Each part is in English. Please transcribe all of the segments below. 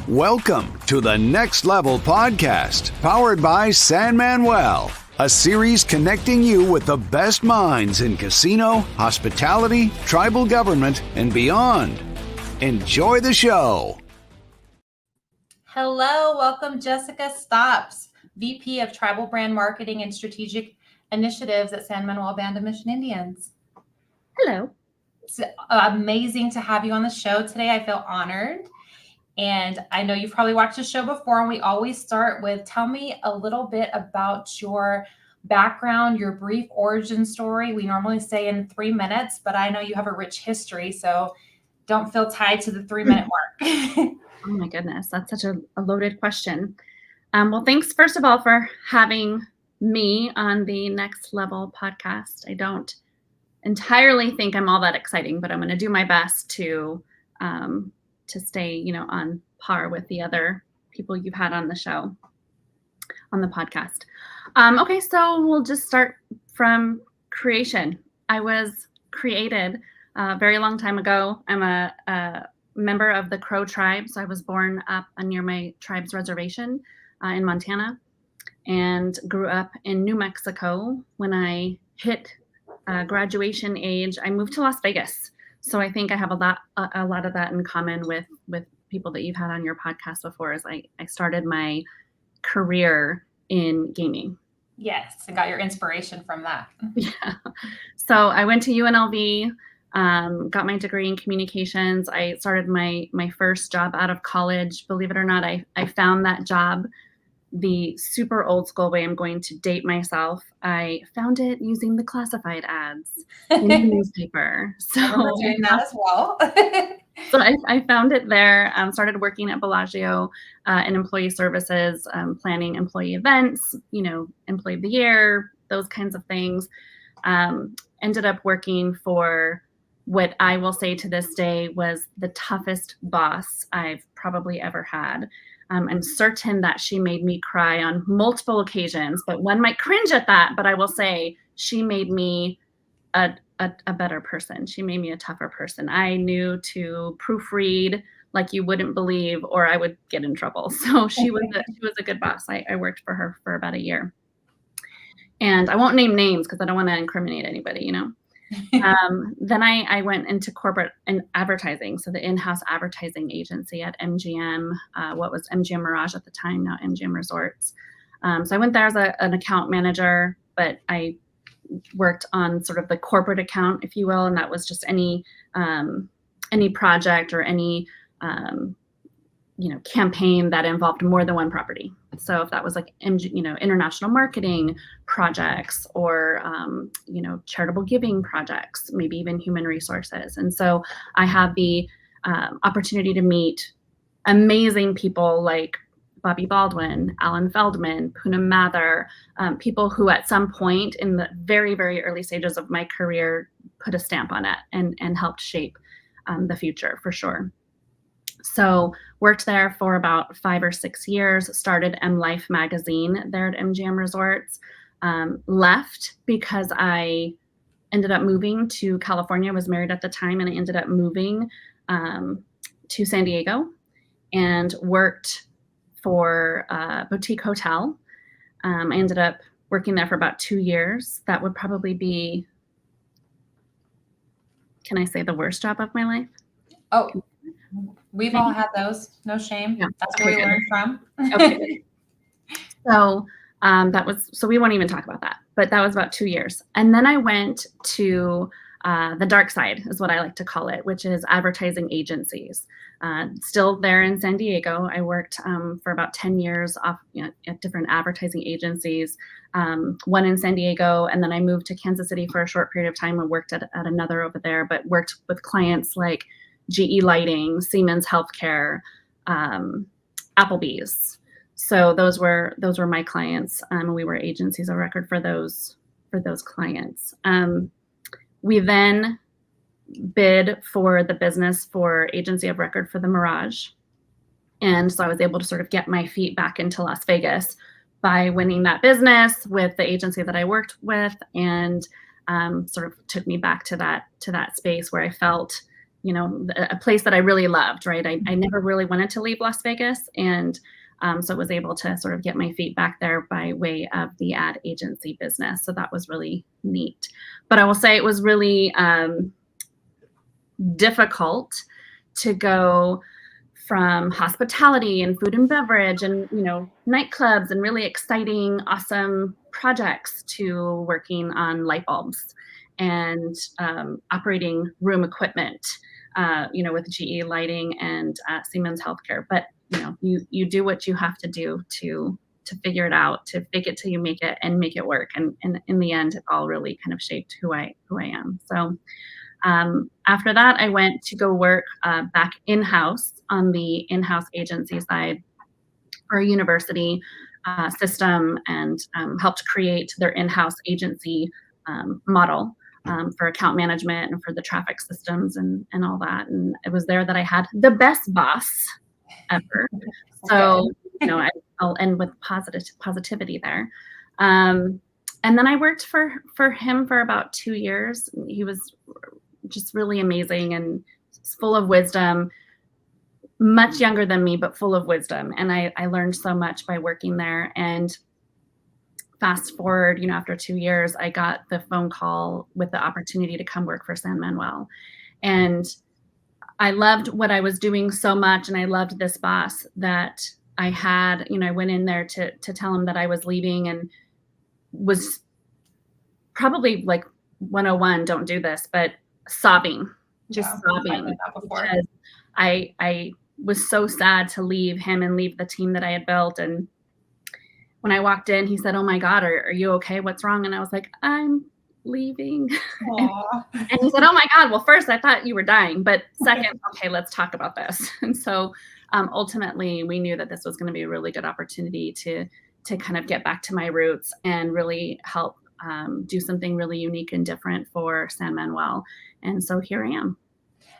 Welcome to the Next Level Podcast, powered by Manuel, a series connecting you with the best minds in casino, hospitality, tribal government, and beyond. Enjoy the show. Hello, welcome Jessica Stops, VP of Tribal Brand Marketing and Strategic Initiatives at San Manuel Band of Mission Indians. Hello. It's amazing to have you on the show today. I feel honored. And I know you've probably watched the show before, and we always start with, tell me a little bit about your background, your brief origin story. We normally say in 3 minutes, but I know you have a rich history, so don't feel tied to the 3-minute mark. Oh my goodness, that's such a loaded question. Well, thanks first of all for having me on the Next Level podcast. I don't entirely think I'm all that exciting, but I'm going to do my best to stay, on par with the other people you've had on the show, on the podcast. Okay, so we'll just start from creation. I was created a very long time ago. I'm a member of the Crow tribe. So I was born up near my tribe's reservation in Montana and grew up in New Mexico. When I hit graduation age, I moved to Las Vegas. So I think I have a lot of that in common with people that you've had on your podcast before, as I started my career in gaming. Yes, I got your inspiration from that. Yeah. So I went to UNLV, got my degree in communications. I started my first job out of college. Believe it or not, I found that job the super old school way. I'm going to date myself. I found it using the classified ads in the newspaper. So I remember doing that as well. So I found it there, started working at Bellagio in employee services, planning employee events, employee of the year, those kinds of things. Ended up working for what I will say to this day was the toughest boss I've probably ever had. I'm certain that she made me cry on multiple occasions, but one might cringe at that. But I will say she made me a better person. She made me a tougher person. I knew to proofread like you wouldn't believe, or I would get in trouble. So she was a good boss. I worked for her for about a year. And I won't name names because I don't want to incriminate anybody, Then I went into corporate and advertising. So the in-house advertising agency at MGM, what was MGM Mirage at the time, now MGM Resorts. So I went there as an account manager, but I worked on sort of the corporate account, if you will. And that was just any project or any, campaign that involved more than one property. So if that was like, international marketing projects or, charitable giving projects, maybe even human resources. And so I had the opportunity to meet amazing people like Bobby Baldwin, Alan Feldman, Poonam Mather, people who at some point in the very, very early stages of my career put a stamp on it and helped shape the future for sure. So worked there for about 5 or 6 years, started M Life magazine there at MGM Resorts, left because I ended up moving to California. I was married at the time, and I ended up moving to San Diego and worked for a boutique hotel. I ended up working there for about 2 years. That would probably be, can I say, the worst job of my life? Oh, we've all had those. No shame. Yeah. That's where we learned from. Okay. So so we won't even talk about that, but that was about 2 years. And then I went to the dark side, is what I like to call it, which is advertising agencies. Still there in San Diego. I worked for about 10 years at different advertising agencies, one in San Diego, and then I moved to Kansas City for a short period of time and worked at another over there, but worked with clients like GE Lighting, Siemens Healthcare, Applebee's. So those were my clients. We were agencies of record for those clients. We then bid for the business for agency of record for the Mirage. And so I was able to sort of get my feet back into Las Vegas by winning that business with the agency that I worked with, and sort of took me back to that space where I felt a place that I really loved, right? I never really wanted to leave Las Vegas. And so was able to sort of get my feet back there by way of the ad agency business. So that was really neat. But I will say it was really difficult to go from hospitality and food and beverage and, nightclubs and really exciting, awesome projects to working on light bulbs and operating room equipment, with GE Lighting and Siemens Healthcare. But, you do what you have to do to figure it out, to fake it till you make it and make it work. And in the end, it all really kind of shaped who I am. So after that, I went to go work back in-house on the in-house agency side for a university system and helped create their in-house agency model for account management and for the traffic systems and all that. And it was there that I had the best boss ever. So, I'll end with positivity there. And then I worked for him for about 2 years. He was just really amazing and full of wisdom, much younger than me, but full of wisdom. And I learned so much by working there. And fast forward, after 2 years, I got the phone call with the opportunity to come work for San Manuel. And I loved what I was doing so much. And I loved this boss that I had, I went in there to tell him that I was leaving and was probably like 101, don't do this, but sobbing, sobbing because I was so sad to leave him and leave the team that I had built. And when I walked in, he said, "Oh my God, are you okay? What's wrong?" And I was like, "I'm leaving." And he said, "Oh my God, well, first I thought you were dying, but second, okay, let's talk about this." And so ultimately we knew that this was going to be a really good opportunity to kind of get back to my roots and really help do something really unique and different for San Manuel. And so here I am.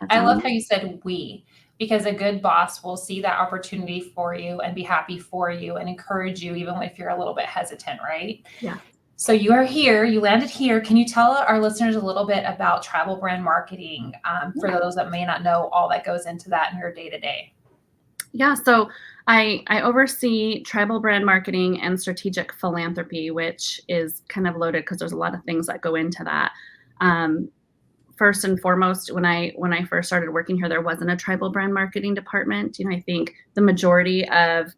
I love how you said we, because a good boss will see that opportunity for you and be happy for you and encourage you, even if you're a little bit hesitant, right? Yeah. So you are here, you landed here. Can you tell our listeners a little bit about tribal brand marketing for those that may not know all that goes into that in your day-to-day? Yeah, so I oversee tribal brand marketing and strategic philanthropy, which is kind of loaded because there's a lot of things that go into that. First and foremost, when I first started working here, there wasn't a tribal brand marketing department. I think the majority of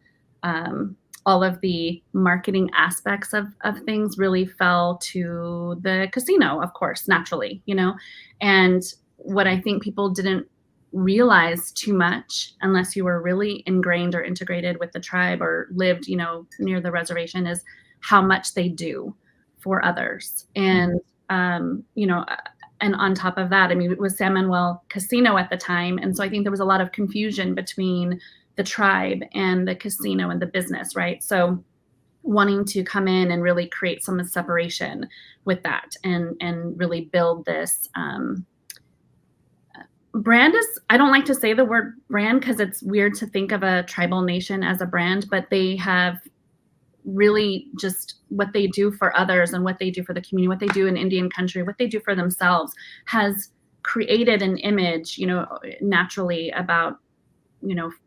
all of the marketing aspects of things really fell to the casino, of course, naturally, and what I think people didn't realize too much unless you were really ingrained or integrated with the tribe or lived, near the reservation is how much they do for others. And, and on top of that, it was San Manuel Casino at the time. And so I think there was a lot of confusion between the tribe and the casino and the business, right? So wanting to come in and really create some separation with that and really build this brand is, I don't like to say the word brand because it's weird to think of a tribal nation as a brand, but they have really just what they do for others and what they do for the community, what they do in Indian country, what they do for themselves has created an image, naturally about,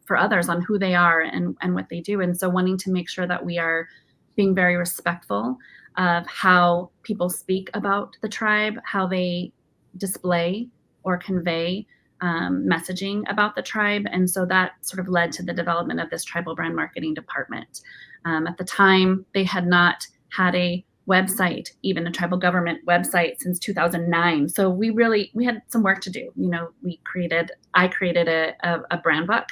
for others on who they are and what they do. And so wanting to make sure that we are being very respectful of how people speak about the tribe, how they display or convey messaging about the tribe. And so that sort of led to the development of this tribal brand marketing department. At the time, they had not had a website, even a tribal government website, since 2009. So we had some work to do. I created a brand book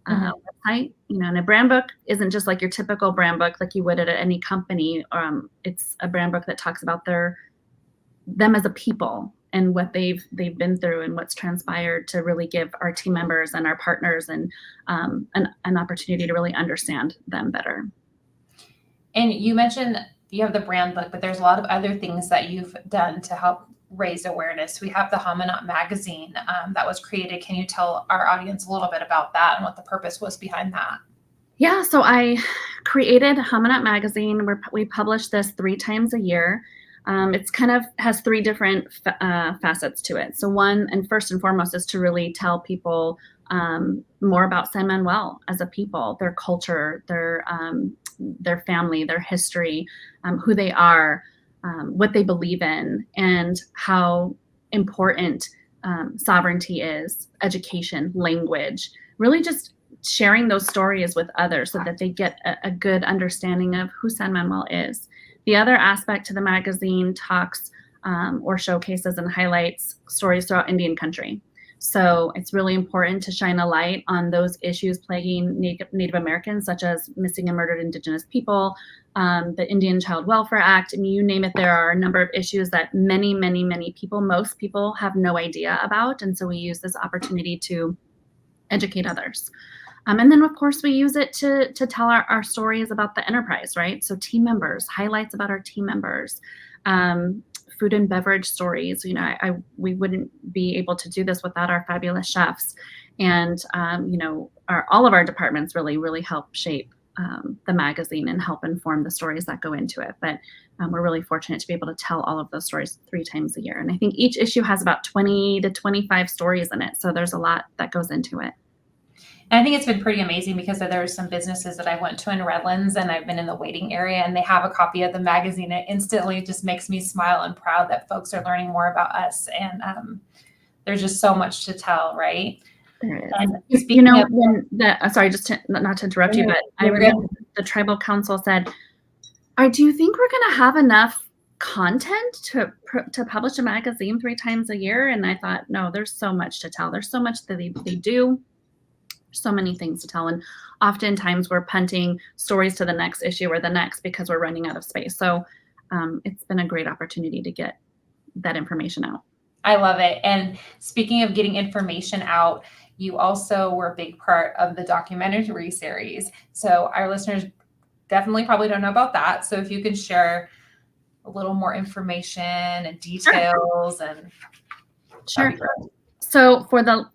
website, and a brand book isn't just like your typical brand book like you would at any company. It's a brand book that talks about them as a people and what they've been through and what's transpired to really give our team members and our partners and an opportunity to really understand them better. And you mentioned you have the brand book, but there's a lot of other things that you've done to help raise awareness. We have the Hamanat magazine that was created. Can you tell our audience a little bit about that and what the purpose was behind that? Yeah, so I created Hamanat magazine. We publish this 3 times a year. It's kind of has three different facets to it. So one, and first and foremost, is to really tell people more about San Manuel as a people, their culture, their family, their history, who they are, what they believe in, and how important sovereignty is, education, language, really just sharing those stories with others so that they get a good understanding of who San Manuel is. The other aspect to the magazine talks or showcases and highlights stories throughout Indian country. So it's really important to shine a light on those issues plaguing Native Americans, such as missing and murdered Indigenous people, the Indian Child Welfare Act. I mean, you name it, there are a number of issues that many, many, many people, most people have no idea about. And so we use this opportunity to educate others. And then, of course, we use it to tell our stories about the enterprise, right? So team members, highlights about our team members, food and beverage stories. You know, we wouldn't be able to do this without our fabulous chefs. And, you know, all of our departments really, really help shape the magazine and help inform the stories that go into it. But we're really fortunate to be able to tell all of those stories 3 times a year. And I think each issue has about 20 to 25 stories in it. So there's a lot that goes into it. And I think it's been pretty amazing because there are some businesses that I went to in Redlands and I've been in the waiting area and they have a copy of the magazine. It instantly just makes me smile and proud that folks are learning more about us. And there's just so much to tell, right? There is. And You know, sorry, just not to interrupt you, but I read the Tribal Council said, do you think we're going to have enough content to publish a magazine 3 times a year? And I thought, no, there's so much to tell. There's so much that they do. So many things to tell, and oftentimes we're punting stories to the next issue or the next because we're running out of space. So it's been a great opportunity to get that information out. I love it. And speaking of getting information out, you also were a big part of the documentary series. So our listeners definitely probably don't know about that. So if you could share a little more information and details. Sure. So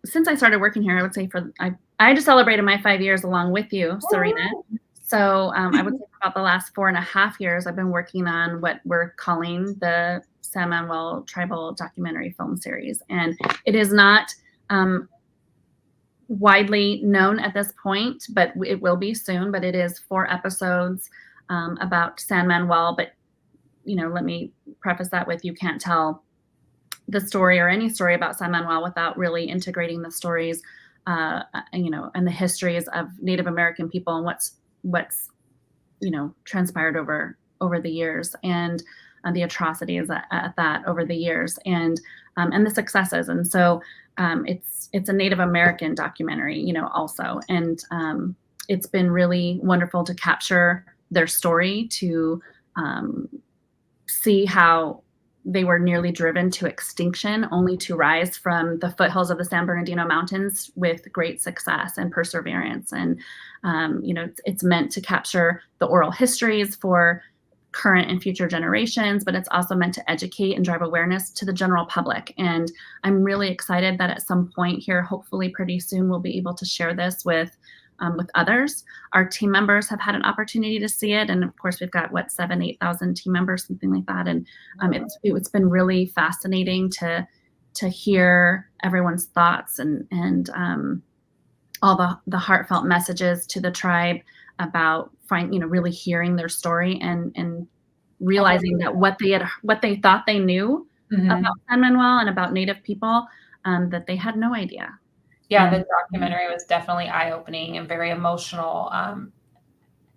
since I started working here, I would say I just celebrated my 5 years along with you, Serena. So I would say about the last 4.5 years, I've been working on what we're calling the San Manuel Tribal Documentary Film Series. And it is not widely known at this point, but it will be soon. But it is 4 episodes about San Manuel. But, you know, let me preface that with, you can't tell the story or any story about San Manuel without really integrating the stories, you know, and the histories of Native American people and what's you know, transpired over the years, and the atrocities at that over the years, and the successes. And so it's a Native American documentary, you know, also, and it's been really wonderful to capture their story, to see how they were nearly driven to extinction, only to rise from the foothills of the San Bernardino Mountains with great success and perseverance. And, you know, it's meant to capture the oral histories for current and future generations, but it's also meant to educate and drive awareness to the general public. And I'm really excited that at some point here, hopefully pretty soon, we'll be able to share this with others. Our team members have had an opportunity to see it. And of course, we've got 7,000-8,000 team members, something like that. And it's been really fascinating to hear everyone's thoughts and all the heartfelt messages to the tribe about really hearing their story and realizing that what they thought they knew about San Manuel and about Native people, that they had no idea. Yeah, the documentary was definitely eye-opening and very emotional.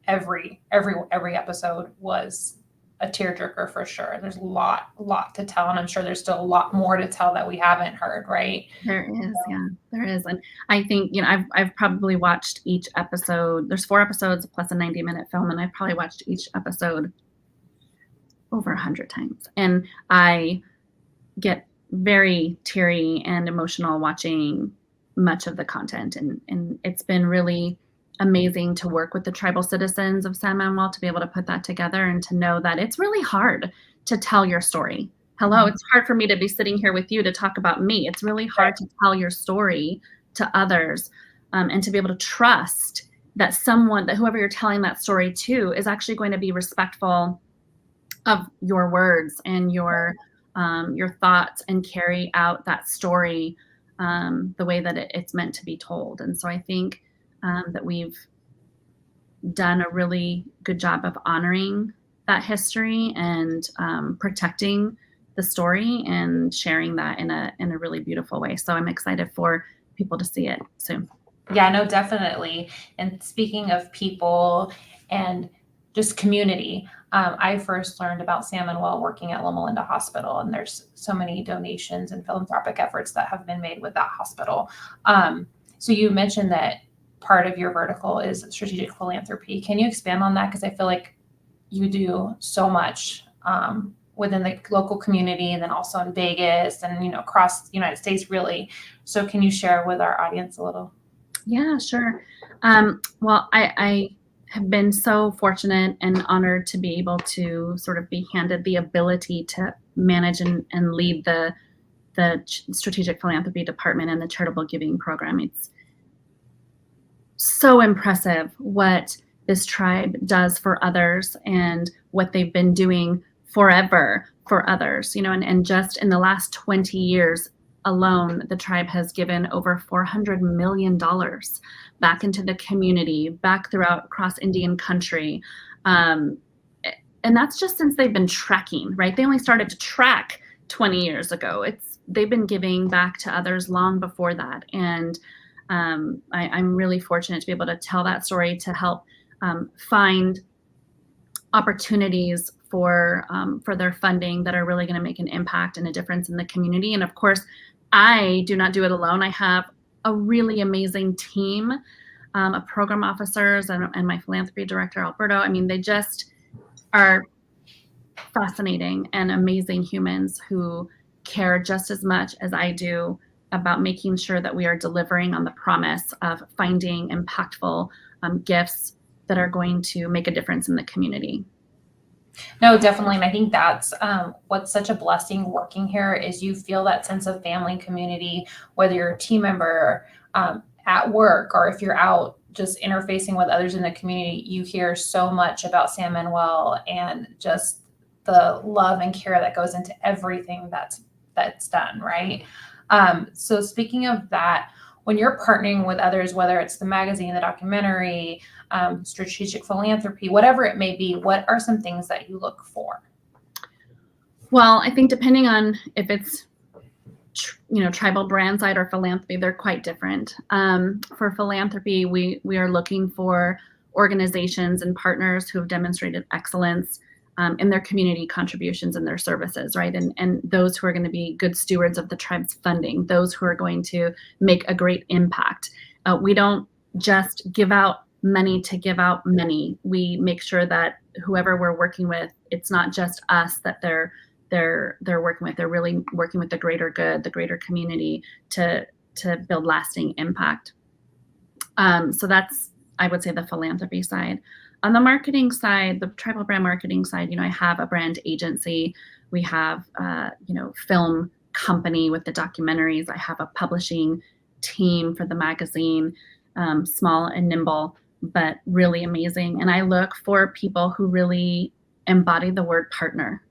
Every episode was a tearjerker for sure. There's a lot to tell, and I'm sure there's still a lot more to tell that we haven't heard, right? There is, yeah, there is. And I think, you know, I've probably watched each episode. There's 4 episodes plus a 90-minute film, and I've probably watched each episode over 100 times. And I get very teary and emotional watching much of the content, and it's been really amazing to work with the tribal citizens of San Manuel to be able to put that together and to know that it's really hard to tell your story. Hello, it's hard for me to be sitting here with you to talk about me. It's really hard to tell your story to others, and to be able to trust that whoever you're telling that story to is actually going to be respectful of your words and your thoughts, and carry out that story the way that it's meant to be told. And so I think that we've done a really good job of honoring that history and protecting the story and sharing that in a really beautiful way. So I'm excited for people to see it soon. Yeah, no, definitely. And speaking of people and just community, I first learned about San Manuel working at Loma Linda Hospital, and there's so many donations and philanthropic efforts that have been made with that hospital. So you mentioned that part of your vertical is strategic philanthropy. Can you expand on that? Because I feel like you do so much within the local community, and then also in Vegas and across the United States, really. So can you share with our audience a little? Yeah, sure. Well, I have been so fortunate and honored to be able to sort of be handed the ability to manage and lead the strategic philanthropy department and the charitable giving program. It's so impressive what this tribe does for others and what they've been doing forever for others, and just in the last 20 years alone, the tribe has given over $400 million back into the community, back throughout across Indian country. And that's just since they've been tracking, right? They only started to track 20 years ago. They've been giving back to others long before that. And I'm really fortunate to be able to tell that story, to help find opportunities for their funding that are really going to make an impact and a difference in the community. And of course, I do not do it alone. I have a really amazing team of program officers and my philanthropy director, Alberto. I mean, they just are fascinating and amazing humans who care just as much as I do about making sure that we are delivering on the promise of finding impactful gifts that are going to make a difference in the community. No, definitely. And I think that's what's such a blessing working here is you feel that sense of family and community, whether you're a team member at work or if you're out just interfacing with others in the community. You hear so much about San Manuel and just the love and care that goes into everything that's done, right? So speaking of that, when you're partnering with others, whether it's the magazine, the documentary, strategic philanthropy, whatever it may be, what are some things that you look for? Well, I think depending on if it's tribal brand side or philanthropy, they're quite different. For philanthropy, we are looking for organizations and partners who have demonstrated excellence in their community contributions and their services, right? And those who are going to be good stewards of the tribe's funding, those who are going to make a great impact. We don't just give out money to give out money. We make sure that whoever we're working with, it's not just us that they're working with. They're really working with the greater good, the greater community to build lasting impact. So that's, I would say, the philanthropy side. On the marketing side, the tribal brand marketing side, I have a brand agency. We have, film company with the documentaries. I have a publishing team for the magazine, small and nimble, but really amazing. And I look for people who really embody the word partner.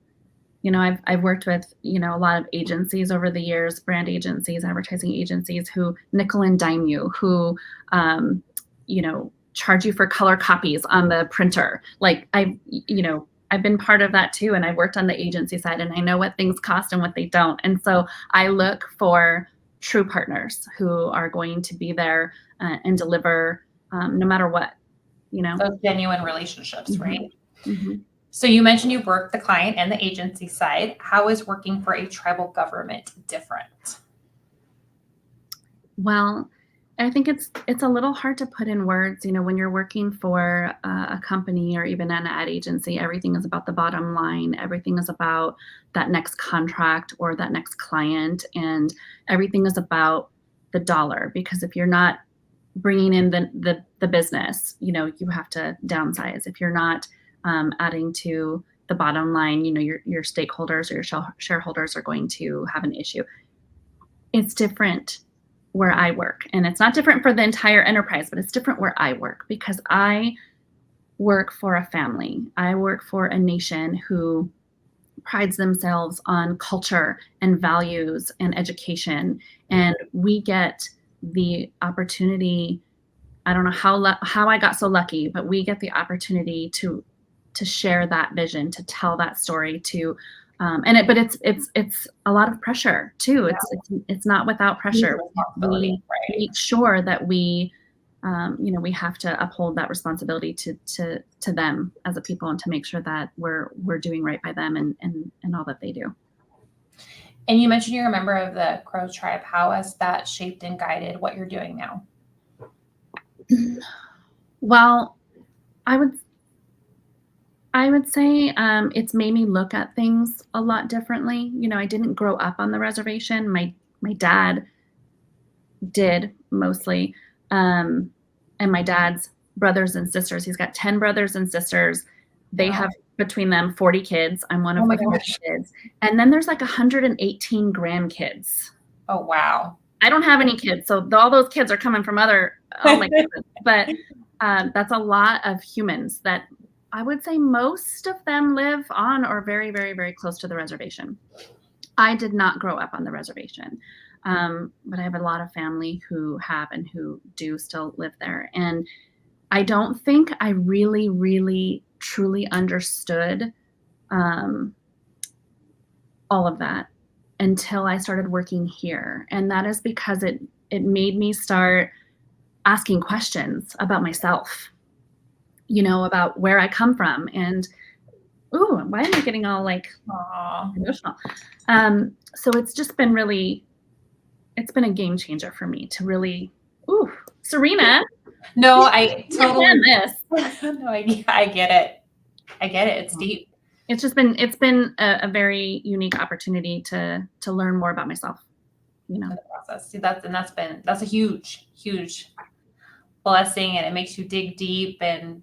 I've worked with, a lot of agencies over the years, brand agencies, advertising agencies who nickel and dime you, who, charge you for color copies on the printer. Like I've been part of that too. And I worked on the agency side and I know what things cost and what they don't. And so I look for true partners who are going to be there and deliver no matter what, Those genuine relationships, Mm-hmm. right? Mm-hmm. So you mentioned you work the client and the agency side. How is working for a tribal government different? Well, I think it's a little hard to put in words. When you're working for a company or even an ad agency, everything is about the bottom line. Everything is about that next contract or that next client, and everything is about the dollar. Because if you're not bringing in the business, you have to downsize. If you're not adding to the bottom line, your stakeholders or your shareholders are going to have an issue. It's different where I work. And it's not different for the entire enterprise, but it's different where I work because I work for a family. I work for a nation who prides themselves on culture and values and education. And we get the opportunity. I don't know how I got so lucky, but we get the opportunity to share that vision, to tell that story, but it's a lot of pressure too. It's not without pressure. We make sure that we have to uphold that responsibility to them as a people, and to make sure that we're doing right by them and all that they do. And you mentioned you're a member of the Crow Tribe. How has that shaped and guided what you're doing now? Well, I would say it's made me look at things a lot differently. I didn't grow up on the reservation. My dad did mostly, and my dad's brothers and sisters. He's got 10 brothers and sisters. They have between them 40 kids. I'm one of the 40 kids. And then there's like 118 grandkids. Oh, wow. I don't have any kids, so all those kids are coming from oh my goodness. But that's a lot of humans that I would say most of them live on or very, very, very close to the reservation. I did not grow up on the reservation, but I have a lot of family who have and who do still live there. And I don't think I really, really, truly understood all of that until I started working here. And that is because it made me start asking questions about myself, about where I come from. And why am I getting all emotional? So it's just been it's been a game changer for me to really, Serena. No, I totally this. No, I get it. It's deep. It's been a very unique opportunity to learn more about myself, The process. See, that's a huge, huge blessing, and it makes you dig deep and,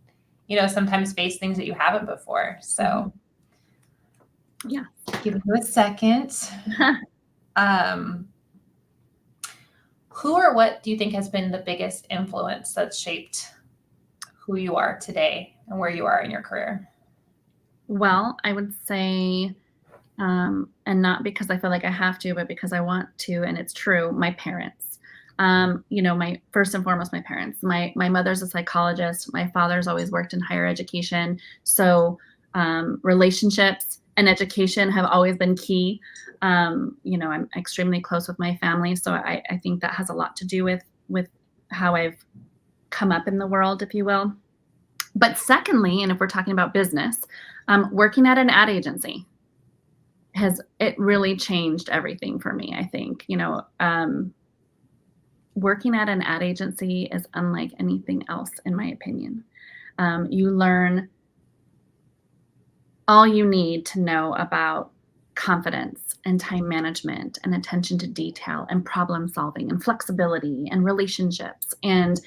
sometimes face things that you haven't before. So yeah, give you a second. Who or what do you think has been the biggest influence that's shaped who you are today and where you are in your career? Well, I would say, and not because I feel like I have to, but because I want to, and it's true, my parents. My first and foremost, my parents. My mother's a psychologist. My father's always worked in higher education. So relationships and education have always been key. I'm extremely close with my family. So I think that has a lot to do with how I've come up in the world, if you will. But secondly, and if we're talking about business, working at an ad agency it really changed everything for me. I think, working at an ad agency is unlike anything else, in my opinion. You learn all you need to know about confidence and time management and attention to detail and problem solving and flexibility and relationships, and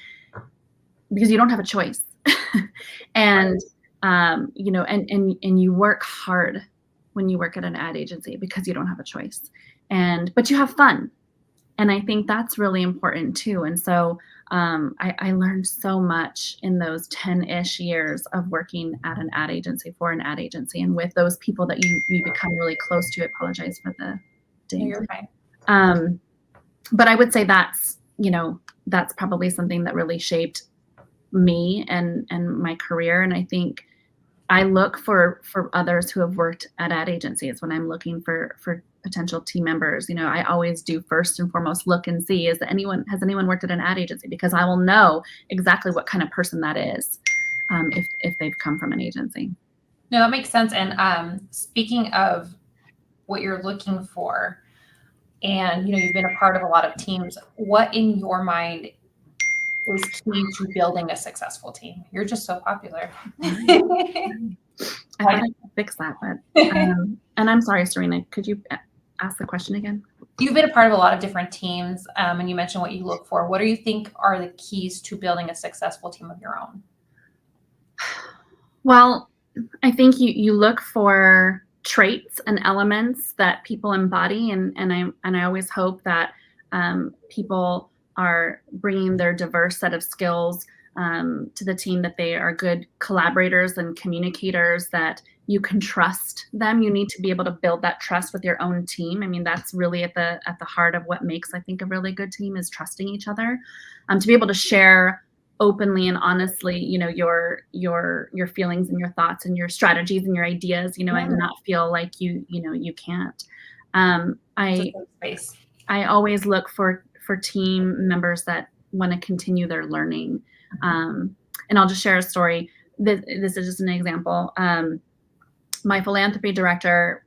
because you don't have a choice. And and you work hard when you work at an ad agency because you don't have a choice, but you have fun. And I think that's really important too. And so I learned so much in those 10-ish years of working at an ad agency, for an ad agency, and with those people that you become really close to. I apologize for the ding. No, you're fine. But I would say that's probably something that really shaped me and my career. And I think I look for others who have worked at ad agencies when I'm looking for potential team members. I always do first and foremost look and see, has anyone worked at an ad agency? Because I will know exactly what kind of person that is if they've come from an agency. No, that makes sense. And speaking of what you're looking for, and you've been a part of a lot of teams, what in your mind is key to building a successful team? You're just so popular. I thought I could fix that, but and I'm sorry, Serena, could you ask the question again? You've been a part of a lot of different teams, and you mentioned what you look for. What do you think are the keys to building a successful team of your own? Well, I think you look for traits and elements that people embody, and I always hope that people are bringing their diverse set of skills to the team that they are good collaborators and communicators, that you can trust them. You need to be able to build that trust with your own team. I mean, that's really at the heart of what makes, I think, a really good team, is trusting each other. To be able to share openly and honestly, your feelings and your thoughts and your strategies and your ideas, and not feel like you can't. I always look for team members that want to continue their learning. And I'll just share a story. This is just an example. My philanthropy director,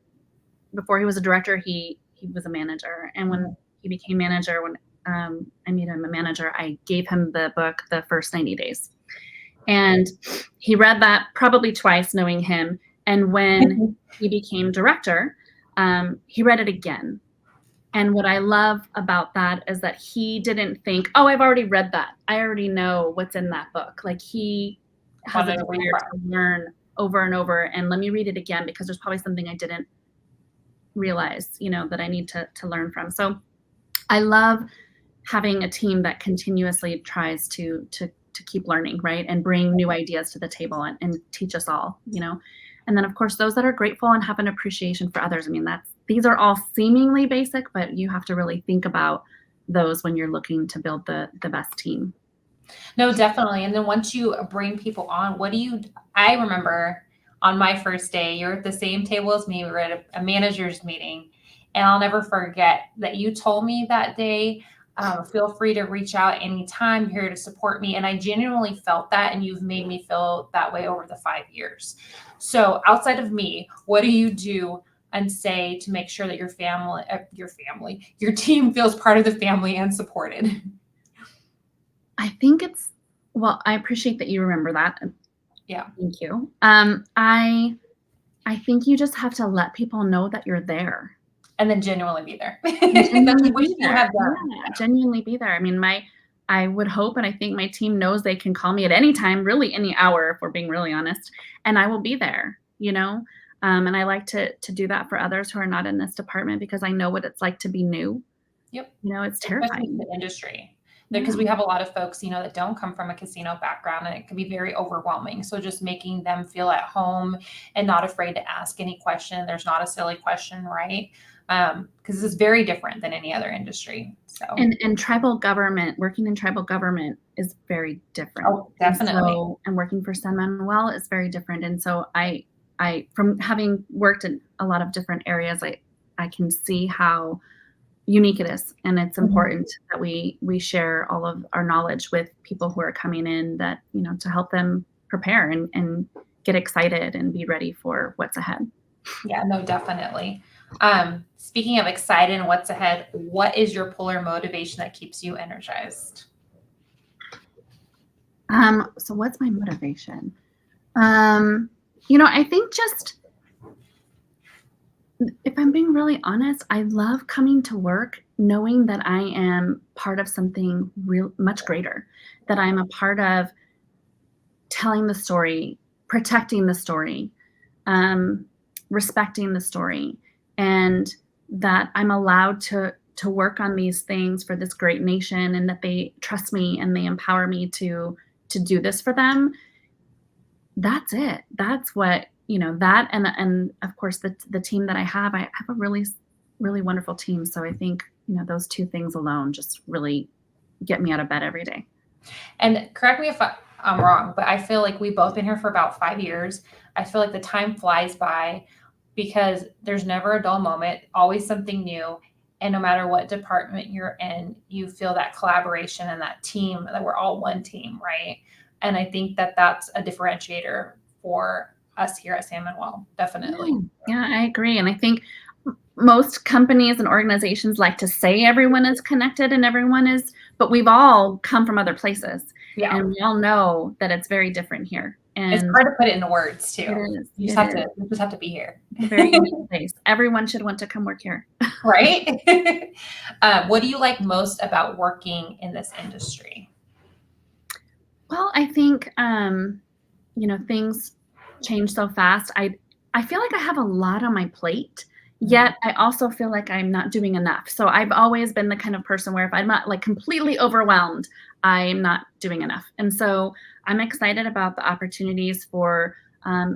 before he was a director, he was a manager. And when he became manager, when I made him a manager, I gave him the book, The First 90 Days. And he read that probably twice, knowing him. And when he became director, he read it again. And what I love about that is that he didn't think, oh, I've already read that, I already know what's in that book. Like, he has a desire to learn over and over, and let me read it again, because there's probably something I didn't realize, that I need to learn from. So I love having a team that continuously tries to keep learning, right? And bring new ideas to the table and teach us all, And then, of course, those that are grateful and have an appreciation for others. I mean, these are all seemingly basic, but you have to really think about those when you're looking to build the best team. No, definitely. And then once you bring people on, I remember on my first day, you're at the same table as me. We were at a manager's meeting, and I'll never forget that you told me that day, feel free to reach out anytime, you're here to support me. And I genuinely felt that, and you've made me feel that way over the 5 years. So outside of me, what do you do and say to make sure that your team feels part of the family and supported? I think I appreciate that you remember that. Yeah. Thank you. I think you just have to let people know that you're there. And then genuinely be there. Genuinely be there. I mean, I would hope, and I think my team knows they can call me at any time, really any hour, if we're being really honest, and I will be there, and I like to do that for others who are not in this department, because I know what it's like to be new. Yep. It's terrifying. Especially in the industry. Because we have a lot of folks, that don't come from a casino background, and it can be very overwhelming. So just making them feel at home and not afraid to ask any question. There's not a silly question, right? Because this is very different than any other industry. So and tribal government, working in tribal government is very different. Oh, definitely. And working for San Manuel is very different. And so I from having worked in a lot of different areas, I can see how unique it is, and it's important that we share all of our knowledge with people who are coming in, that to help them prepare and get excited and be ready for what's ahead. Yeah, no, definitely. Speaking of excited and what's ahead, what is your pull or motivation that keeps you energized? So what's my motivation? I think just, if I'm being really honest, I love coming to work knowing that I am part of something much greater, that I'm a part of telling the story, protecting the story, respecting the story, and that I'm allowed to work on these things for this great nation, and that they trust me and they empower me to do this for them. That's it. That's what, that, and of course the team that I have a really, really wonderful team. So I think, those two things alone just really get me out of bed every day. And correct me if I'm wrong, but I feel like we've both been here for about 5 years. I feel like the time flies by, because there's never a dull moment, always something new. And no matter what department you're in, you feel that collaboration and that team, that we're all one team, right? And I think that that's a differentiator for us here at San Manuel, definitely. Yeah, I agree. And I think most companies and organizations like to say everyone is connected and but we've all come from other places. Yeah. And we all know that it's very different here. And it's hard to put it into words too. You just have to be here. It's a very unique place. Everyone should want to come work here. Right? What do you like most about working in this industry? Well, I think, things change so fast. I feel like I have a lot on my plate, Yet I also feel like I'm not doing enough. So I've always been the kind of person where if I'm not like completely overwhelmed, I'm not doing enough. And so I'm excited about the opportunities for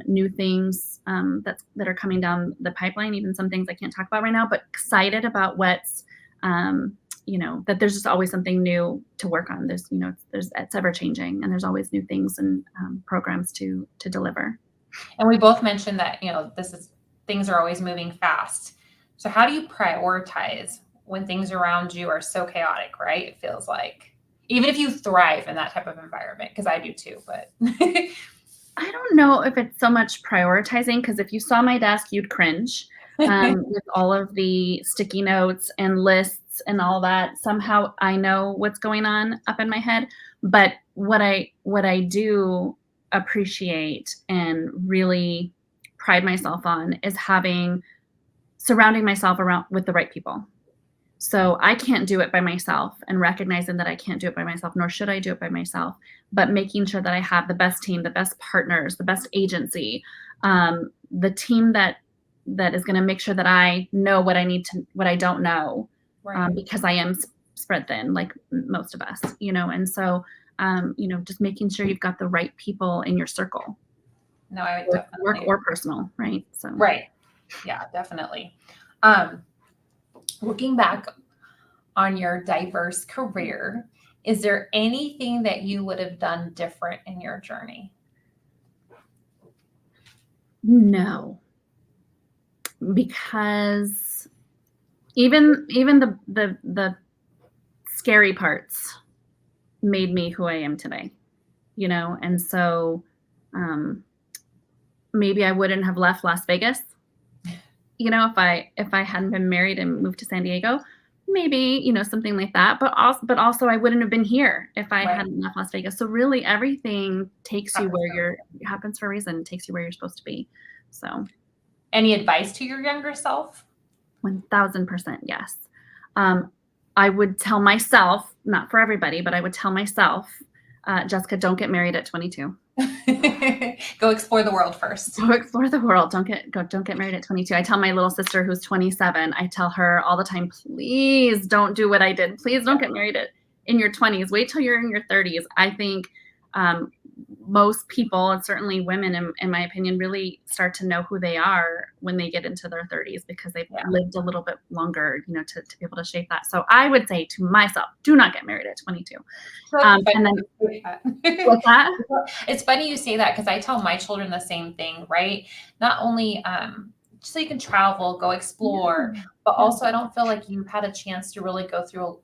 new things that are coming down the pipeline, even some things I can't talk about right now, but excited about what's, that there's just always something new to work on. It's ever changing, and there's always new things and programs to deliver. And we both mentioned that, things are always moving fast. So how do you prioritize when things around you are so chaotic, right? It feels like, even if you thrive in that type of environment, because I do too, but I don't know if it's so much prioritizing, because if you saw my desk, you'd cringe with all of the sticky notes and lists and all that. Somehow I know what's going on up in my head. But what I do appreciate and really pride myself on is surrounding myself around with the right people. So I can't do it by myself, and recognizing that I can't do it by myself, nor should I do it by myself, but making sure that I have the best team, the best partners, the best agency, the team that is going to make sure that I know what I need to, what I don't know, right. Because I am spread thin, like most of us, and so, just making sure you've got the right people in your circle. No, I would definitely. Work or personal, right? So. Right. Yeah, definitely. Looking back on your diverse career, is there anything that you would have done different in your journey? No, because even the scary parts made me who I am today, and so maybe I wouldn't have left Las Vegas, if I hadn't been married and moved to San Diego, maybe, something like that. But also I wouldn't have been here if I hadn't left Las Vegas. So really everything takes you where happens for a reason, takes you where you're supposed to be. So any advice to your younger self? 1000% yes. I would tell myself, not for everybody, but I would tell myself, Jessica, don't get married at 22. Go explore the world first. Go explore the world. Don't get married at 22. I tell my little sister who's 27, I tell her all the time, please don't do what I did. Please don't get married in your 20s. Wait till you're in your 30s. I think most people, and certainly women, in my opinion, really start to know who they are when they get into their 30s, because they've lived a little bit longer, to be able to shape that. So I would say to myself, do not get married at 22. And then what's that? It's funny you say that, because I tell my children the same thing, right? Not only so you can travel, go explore, but also I don't feel like you've had a chance to really go through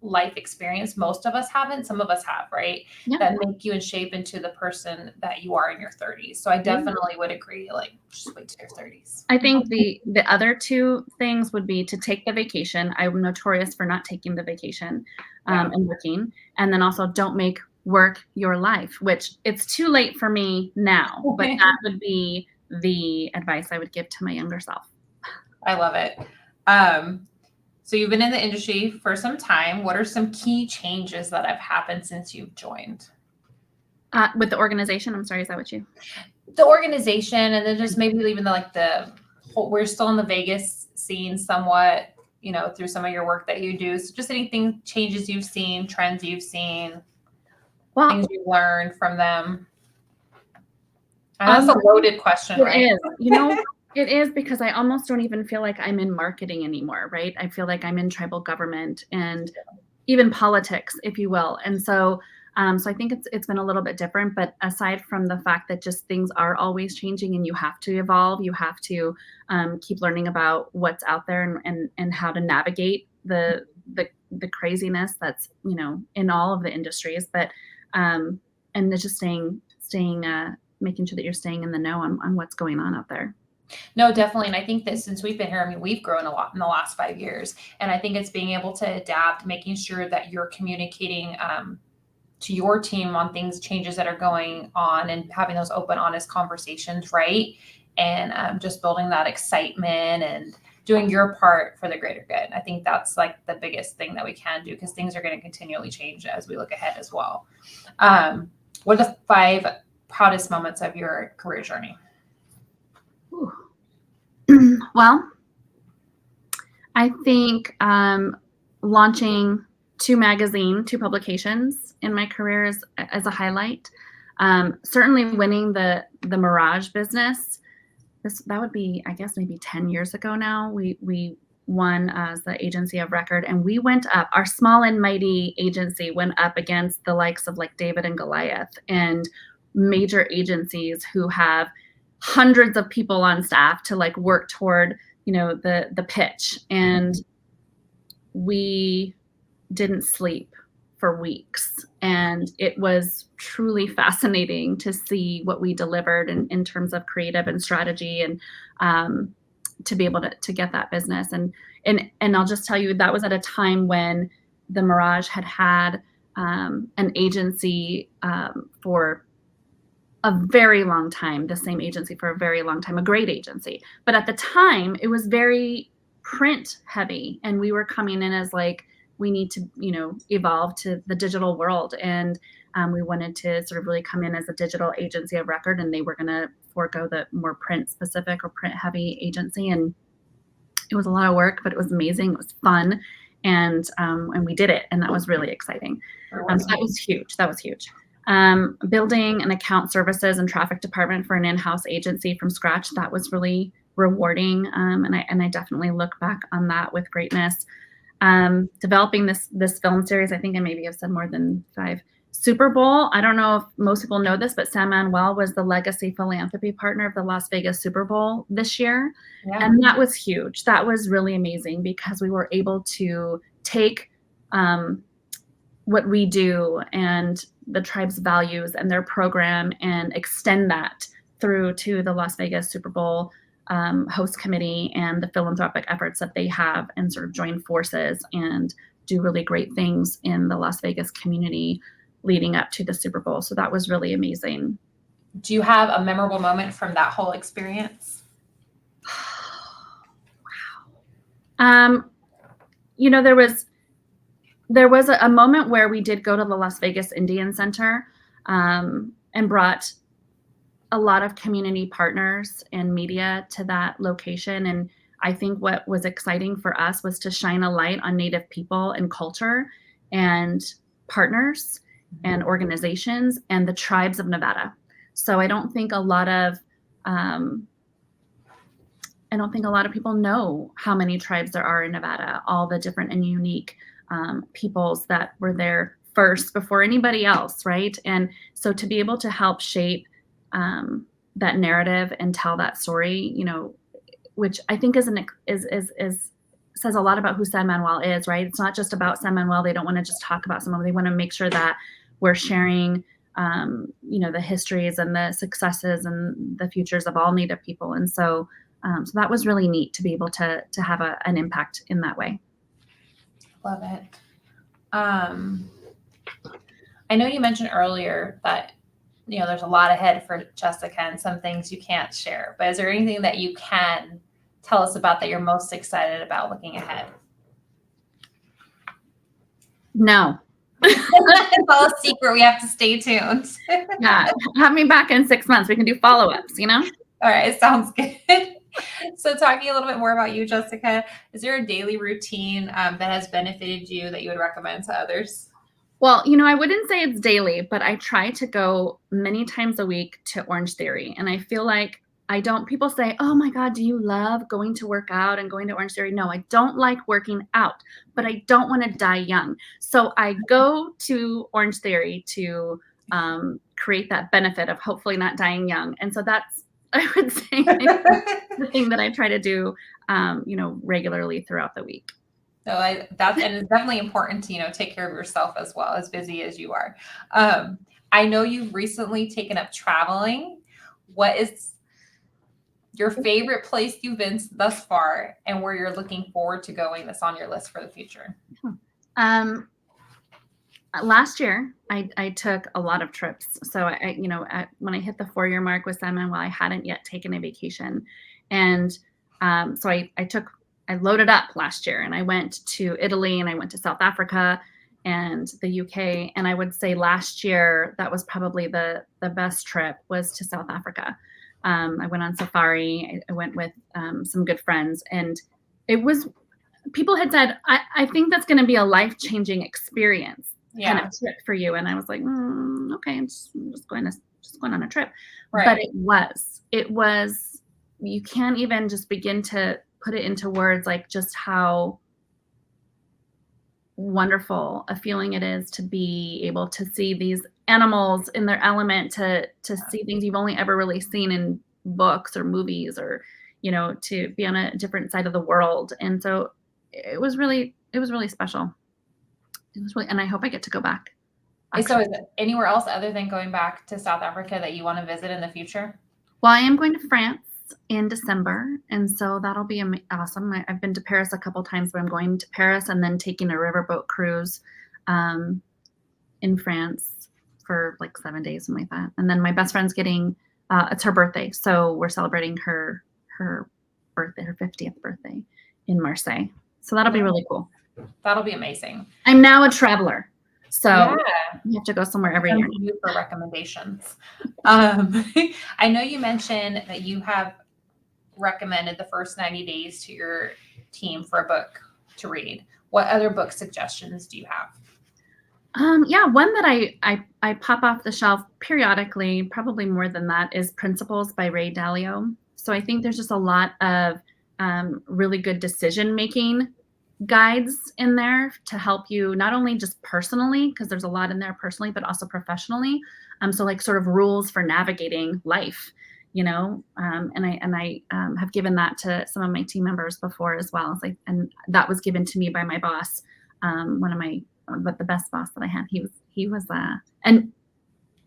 life experience. Most of us haven't, some of us have, right? Yeah. That make you and shape into the person that you are in your 30s. So I definitely would agree, like, just wait till your 30s. I think the other two things would be to take the vacation. I'm notorious for not taking the vacation and working. And then also don't make work your life, which it's too late for me now, but that would be the advice I would give to my younger self. I love it. So you've been in the industry for some time. What are some key changes that have happened since you've joined? With the organization, I'm sorry, is that what you? The organization, and then just maybe even we're still in the Vegas scene somewhat, through some of your work that you do. So just anything, changes you've seen, trends you've seen, things you've learned from them. I know that's a loaded question, right? It is. It is, because I almost don't even feel like I'm in marketing anymore, right? I feel like I'm in tribal government and even politics, if you will. And so I think it's been a little bit different, but aside from the fact that just things are always changing and you have to evolve, you have to keep learning about what's out there and how to navigate the craziness that's, in all of the industries, but and it's just staying making sure that you're staying in the know on what's going on out there. No, definitely. And I think that since we've been here, we've grown a lot in the last 5 years. And I think it's being able to adapt, making sure that you're communicating to your team on changes that are going on, and having those open, honest conversations, right? And just building that excitement and doing your part for the greater good. I think that's like the biggest thing that we can do, because things are going to continually change as we look ahead as well. What are the 5 proudest moments of your career journey? Well, I think launching two publications in my career as a highlight. Certainly winning the Mirage business. That would be, I guess, maybe 10 years ago now. We won as the agency of record, and we went up. Our small and mighty agency went up against the likes of like David and Goliath and major agencies who have hundreds of people on staff to like work toward, the pitch. And we didn't sleep for weeks. And it was truly fascinating to see what we delivered in terms of creative and strategy, and to be able to get that business. And I'll just tell you, that was at a time when the Mirage had an agency for a very long time, the same agency for a very long time, a great agency. But at the time, it was very print heavy, and we were coming in as like, we need to, evolve to the digital world. And we wanted to sort of really come in as a digital agency of record, and they were going to forego the more print specific or print heavy agency. And it was a lot of work, but it was amazing. It was fun. And we did it. And that was really exciting. So that was huge. Building an account services and traffic department for an in-house agency from scratch, that was really rewarding. And I definitely look back on that with greatness. Developing this film series, I think I maybe have said more than 5. Super Bowl, I don't know if most people know this, but San Manuel was the legacy philanthropy partner of the Las Vegas Super Bowl this year. Yeah. And that was huge. That was really amazing because we were able to take what we do and the tribe's values and their program and extend that through to the Las Vegas Super Bowl host committee and the philanthropic efforts that they have, and sort of join forces and do really great things in the Las Vegas community leading up to the Super Bowl. So that was really amazing. Do you have a memorable moment from that whole experience? Wow. There was a moment where we did go to the Las Vegas Indian Center and brought a lot of community partners and media to that location. And I think what was exciting for us was to shine a light on Native people and culture and partners and organizations and the tribes of Nevada. So I don't think a lot of people know how many tribes there are in Nevada, all the different and unique peoples that were there first before anybody else, right? And so to be able to help shape that narrative and tell that story, which I think is says a lot about who San Manuel is, right? It's not just about San Manuel. They don't want to just talk about San Manuel. They want to make sure that we're sharing, the histories and the successes and the futures of all Native people. And so that was really neat to be able to have an impact in that way. Love it. I know you mentioned earlier that there's a lot ahead for Jessica and some things you can't share, but is there anything that you can tell us about that you're most excited about looking ahead? No. It's all a secret. We have to stay tuned. Yeah. Have me back in 6 months. We can do follow-ups, All right. Sounds good. So talking a little bit more about you, Jessica, is there a daily routine that has benefited you that you would recommend to others? Well, I wouldn't say it's daily, but I try to go many times a week to Orange Theory. And I feel like people say, oh my God, do you love going to work out and going to Orange Theory? No, I don't like working out, but I don't want to die young. So I go to Orange Theory to create that benefit of hopefully not dying young. And so that's, I would say, the thing that I try to do, regularly throughout the week. So and it's definitely important to, take care of yourself as well, as busy as you are. I know you've recently taken up traveling. What is your favorite place you've been thus far, and where you're looking forward to going that's on your list for the future? Last year, I took a lot of trips. So when I hit the 4-year mark with San Manuel, I hadn't yet taken a vacation. And so I loaded up last year, and I went to Italy, and I went to South Africa and the UK. And I would say last year, that was probably the best trip, was to South Africa. I went on safari. I went with some good friends, and it was people had said, I think that's going to be a life-changing experience kind of trip for you. And I was like, okay, I'm just going on a trip. Right. But it was, you can't even just begin to put it into words, like just how wonderful a feeling it is to be able to see these animals in their element, to see things you've only ever really seen in books or movies, or, you know, to be on a different side of the world. And so it was really special. It was really, and I hope I get to go back. So is it anywhere else other than going back to South Africa that you want to visit in the future? Well, I am going to France in December, and so that'll be awesome. I've been to Paris a couple times, but I'm going to Paris and then taking a riverboat cruise in France for like 7 days, something like that. And then my best friend's getting it's her birthday, so we're celebrating her birthday, her 50th birthday in Marseille. So that'll be really cool. That'll be amazing. I'm now a traveler, so you have to go somewhere every year. You for recommendations. I know you mentioned that you have recommended the first 90 days to your team for a book to read. What other book suggestions do you have? Yeah, one that I pop off the shelf periodically, probably more than that, is Principles by Ray Dalio. So I think there's just a lot of really good decision-making guides in there to help you, not only just personally, because there's a lot in there personally, but also professionally. So like sort of rules for navigating life, you know, and I have given that to some of my team members before as well. And that was given to me by my boss, but the best boss that I had. He was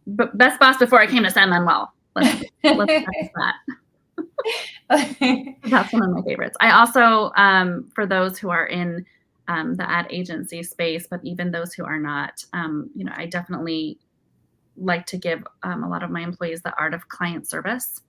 best boss before I came to San Manuel. Let's that. That's one of my favorites. I also, for those who are in the ad agency space, but even those who are not, you know, I definitely like to give a lot of my employees The Art of Client Service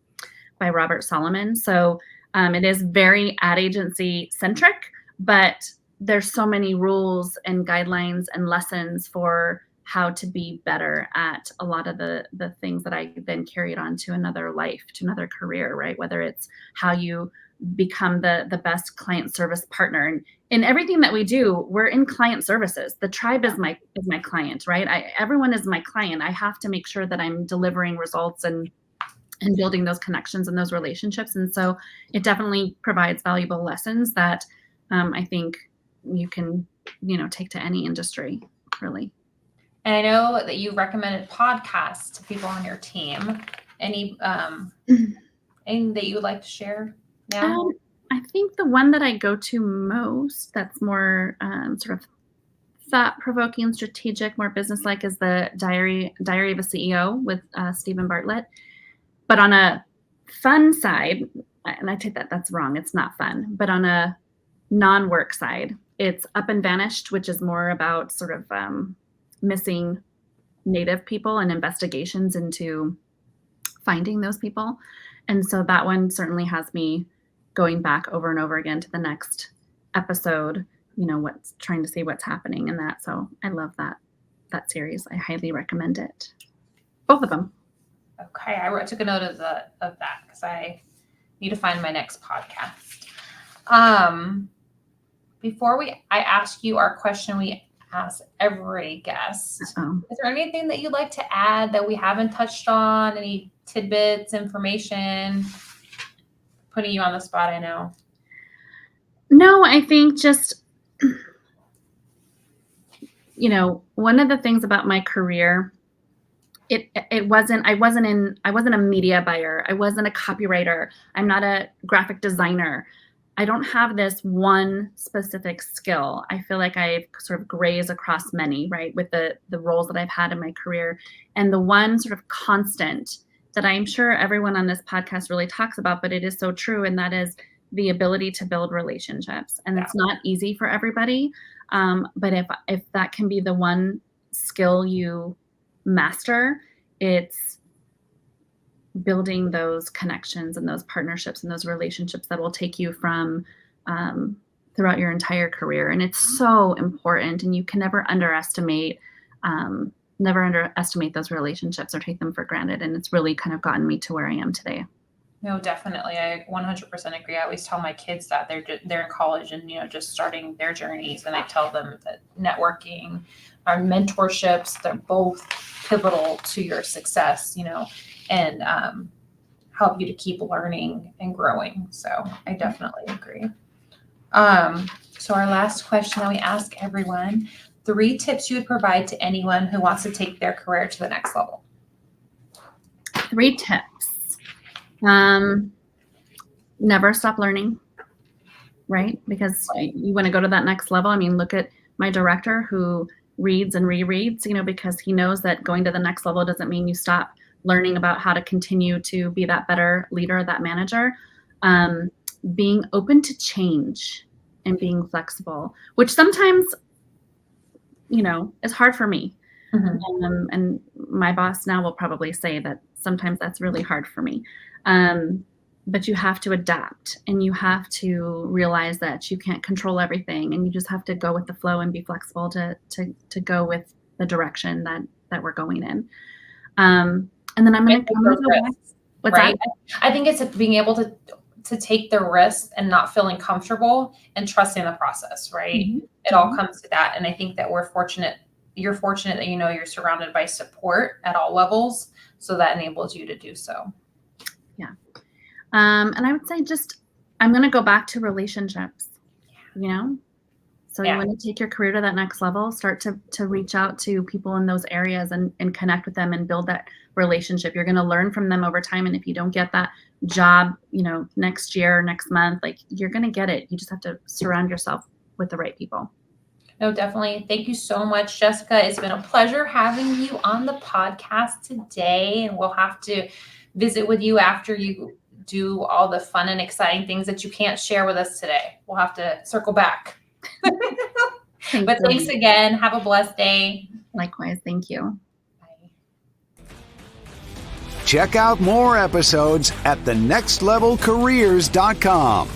by Robert Solomon. So it is very ad agency centric, but there's so many rules and guidelines and lessons for how to be better at a lot of the things that I then carried on to another life, to another career, right? Whether it's how you become the best client service partner. And in everything that we do, we're in client services. The tribe is my client, right? Everyone is my client. I have to make sure that I'm delivering results and building those connections and those relationships. And so it definitely provides valuable lessons that I think you can, you know, take to any industry, really. And I know that you recommended podcasts to people on your team. Any anything that you would like to share now? I think the one that I go to most that's more sort of thought-provoking, strategic, more business-like is the Diary of a CEO with Stephen Bartlett. But on a fun side, and I take that's wrong, it's not fun, but on a non-work side, it's Up and Vanished, which is more about sort of missing Native people and investigations into finding those people. And so that one certainly has me going back over and over again to the next episode, you know, trying to see what's happening in that. So I love that series. I highly recommend it. Both of them. Okay, I took a note of that because I need to find my next podcast. Before I ask you our question we ask every guest, Is there anything that you'd like to add that we haven't touched on? Any tidbits, information? Putting you on the spot, I know. No, I think just, you know, one of the things about my career, I wasn't a media buyer. I wasn't a copywriter. I'm not a graphic designer. I don't have this one specific skill. I feel like I've sort of grazed across many, right, with the roles that I've had in my career. And the one sort of constant that I'm sure everyone on this podcast really talks about, but it is so true, and that is the ability to build relationships. And it's not easy for everybody. But if that can be the one skill you master, it's building those connections and those partnerships and those relationships that will take you from throughout your entire career. And it's so important, and you can never underestimate those relationships or take them for granted. And it's really kind of gotten me to where I am today. No, definitely. I 100% agree. I always tell my kids that they're in college and, just starting their journeys. And I tell them that networking, our mentorships, they're both pivotal to your success, and help you to keep learning and growing. So I definitely agree. So our last question that we ask everyone, 3 tips you would provide to anyone who wants to take their career to the next level. 3 tips. Never stop learning, right? Because you want to go to that next level. I mean, look at my director who reads and rereads, because he knows that going to the next level doesn't mean you stop learning about how to continue to be that better leader, that manager. Being open to change and being flexible, which sometimes, is hard for me. Mm-hmm. And my boss now will probably say that sometimes that's really hard for me. But you have to adapt and you have to realize that you can't control everything and you just have to go with the flow and be flexible to go with the direction that we're going in. And then I'm going to come with a risk. What's right? That? I think it's being able to take the risk and not feeling comfortable and trusting the process, right? Mm-hmm. It all comes to that. And I think that you're fortunate that you're surrounded by support at all levels. So that enables you to do so. Yeah. And I would say I'm going to go back to relationships, So you want to take your career to that next level, start to reach out to people in those areas and connect with them and build that relationship. You're going to learn from them over time. And if you don't get that job, next year, next month, you're going to get it. You just have to surround yourself with the right people. No, definitely. Thank you so much, Jessica. It's been a pleasure having you on the podcast today. And we'll have to visit with you after you do all the fun and exciting things that you can't share with us today. We'll have to circle back. Thanks again. Have a blessed day. Likewise. Thank you. Bye. Check out more episodes at thenextlevelcareers.com.